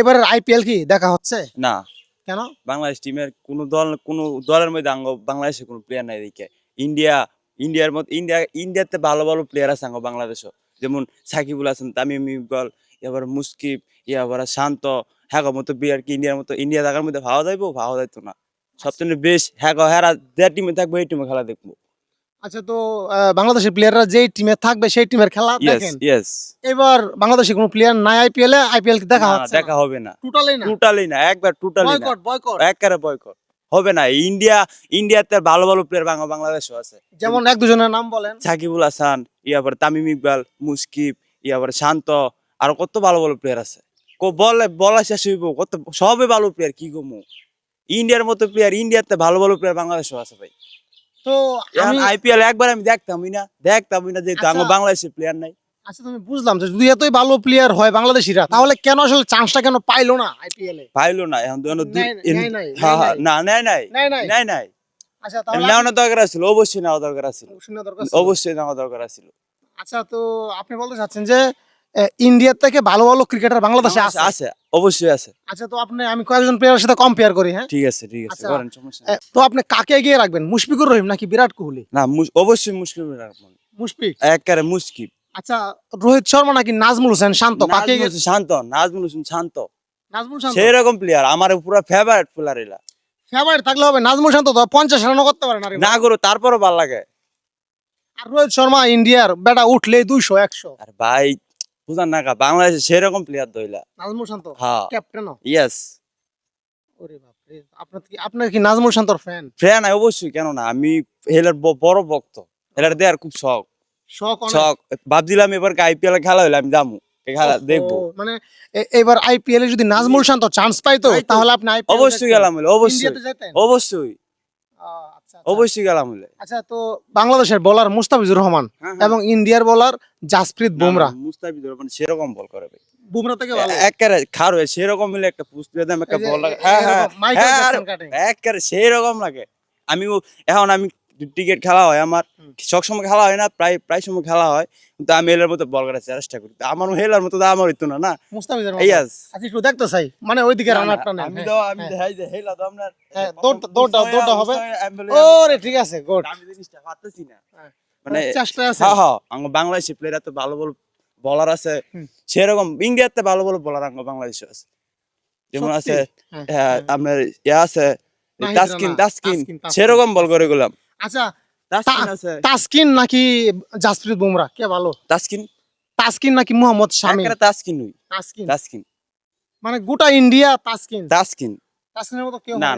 এবারের আইপিএল কি দেখা হচ্ছে? না, কেন? বাংলাদেশ টিমের কোনো দলের মধ্যে বাংলাদেশের কোনো প্লেয়ার নাই এদিকে। ইন্ডিয়া ইন্ডিয়াতে ভালো ভালো প্লেয়ার আছে বাংলাদেশও, যেমন সাকিবুল হাসান, তামিম ইকবাল, এবার মুস্কিব, এবার শান্ত। হ্যাঁ মতো প্লেয়ার কি ইন্ডিয়া থাকার মধ্যে ভাবা যাইতো না। সবচেয়ে বেস্ট হেরা যে টিমে থাকবো এই টিমে খেলা দেখবো। আচ্ছা, তো বাংলাদেশের প্লেয়াররা যেই টিমে থাকবে সেই টিমের খেলা দেখেন। ইয়েস। এবার বাংলাদেশে কোনো প্লেয়ার নাই আইপিএল কি দেখা না, হচ্ছে? দেখা হবে না, টোটালি না, একবার টোটালি না, বয়কট। একেবারে বয়কট হবে না। ইন্ডিয়াতে ভালো ভালো প্লেয়ার বাংলাদেশও আছে, যেমন এক দুজনের নাম বলেন। সাকিবুল হাসান, ইয়াবার তামিম ইকবাল, মুস্কিব, ইয়াবার শান্ত, আর কত ভালো ভালো প্লেয়ার আছে। বলা শেষ হইব, কত সবে ভালো প্লেয়ার কি গমু। ইন্ডিয়ার মতো প্লেয়ার, ইন্ডিয়াতে ভালো ভালো প্লেয়ার বাংলাদেশও আছে ভাই। তো আমি আইপিএল একবার আমি দেখতামই না যেহেতু আচ্ছা। বাংলাদেশের প্লেয়ার নাই। আচ্ছা, তুমি বুঝলাম যে যদি এতই ভালো প্লেয়ার হয় বাংলাদেশিরা, তাহলে কেন আসলে চান্সটা কেন পাইলো না আইপিএল এ? পাইলো না এখন নাই। না, নেয় নাই। আচ্ছা, তাহলে নেওয়ানো দরকার ছিল, অবশ্যই নেওয়া দরকার ছিল, শুনে দরকার ছিল। অবশ্যই নেওয়া দরকার ছিল। আচ্ছা, তো আপনি বলতে চাচ্ছেন যে ইন্ডিয়ার থেকে ভালো ভালো ক্রিকেটার বাংলাদেশে আছে? আছে, অবশ্যই আছে। আচ্ছা, তো আমি কয়েকজন প্লেয়ারের সাথে কম্পেয়ার করি, হ্যাঁ? ঠিক আছে আচ্ছা, করেন, সমস্যা নেই। তো আপনি কাকে এগিয়ে রাখবেন, মুশফিকুর রহিম নাকি বিরাট কোহলি? না, অবশ্যই মুশকিল রাখবেন, মুশফিক। একেবারে মুশকিল। আচ্ছা, রোহিত শর্মা নাকি নাজমুল হোসেন শান্ত? কাকে নাজমুল হোসেন শান্ত নাজমুল শান্ত সেই রকম প্লেয়ার, আমার পুরো ফেভারিট প্লেয়ার। এলা ফেভারিট থাকলে হবে? নাজমুল শান্ত তো 50 রানও করতে পারে না রে ভাই। না করো, তারপরও ভালো লাগে। আর রোহিত শর্মা ইন্ডিয়ার ব্যাটা উঠলে 200 100। আর ভাই বুঝান না, বাংলাদেশে সেরকম প্লেয়ার দইলা। নাজমুল শান্ত হ্যাঁ, ক্যাপ্টেন। ইয়েস। ওরে বাপ রে, আপনার কি নাজমুল শান্তর ফ্যান? ফ্যান অবশ্যই, কেন না, আমি হেলার বড় ভক্ত। হেলার দেয়ার খুব শখ। ভাবছিলাম এবার আইপিএল খেলা হইলে আমি যাবো, খেলা দেখবো। মানে এবার আইপিএল এ যদি নাজমুল শান্ত চান্স পাইতো তাহলে আপনি আইপিএল অবশ্যই গেলাম হইলে, অবশ্যই অবশ্যই। আচ্ছা, অবশ্যই গেলাম হইলে। আচ্ছা, তো বাংলাদেশের বোলার মুস্তাফিজুর রহমান এবং ইন্ডিয়ার বোলার জাসপ্রীত বুমরা। মুস্তাফিজুর রহমান সেরকম বল করে ভাই, বুমরা থেকে ভালো একেবারে খার হয়ে সেরকম মিলে একটা পুস্ত দিলাম, একটা বল লাগে, একেবারে সেরকম লাগে। এখন আমি ক্রিকেট খেলা হয় আমার, সবসময় খেলা হয় না, প্রায় সময় খেলা হয়, কিন্তু আমি হেলার মতো বল করার চেষ্টা করি। আমার হেলার মতো আমার হইতো না মুস্তাফিজুর রহমান। আচ্ছা, একটু দেখতে চাই, মানে ওইদিকে রানারটা নেন। আমি দেখাই যে হেলা তো আপনার দৌড়টা হবে। ওরে ঠিক আছে, গুড। আমি জিনিসটা পারতেছি না, মানে চেষ্টা আছে। হ্যাঁ বাংলাদেশি প্লেয়ার এত ভালো ভালো বলার আছে, সেরকম ইন্ডিয়াতে ভালো ভালো বলার বাংলাদেশে আছে। যেমন আছে আপনার আছে তাসকিন, সেরকম বল করে গেলাম। আচ্ছা, তাসকিন নাকি জাসপ্রীত বুমরা কে ভালো? তাসকিন নাকি মোহাম্মদ শামি? তাসকিন মানে গোটা ইন্ডিয়া তাসকিনের মতো কেউ না,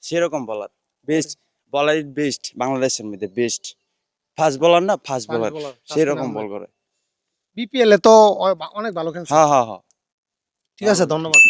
সেরকম বলার বেস্ট বাংলাদেশের মধ্যে বেস্ট ফাস্ট বলার সেরকম বল করে। বিপিএল এ তো অনেক ভালো খেলছে। হ্যাঁ, ঠিক আছে, ধন্যবাদ।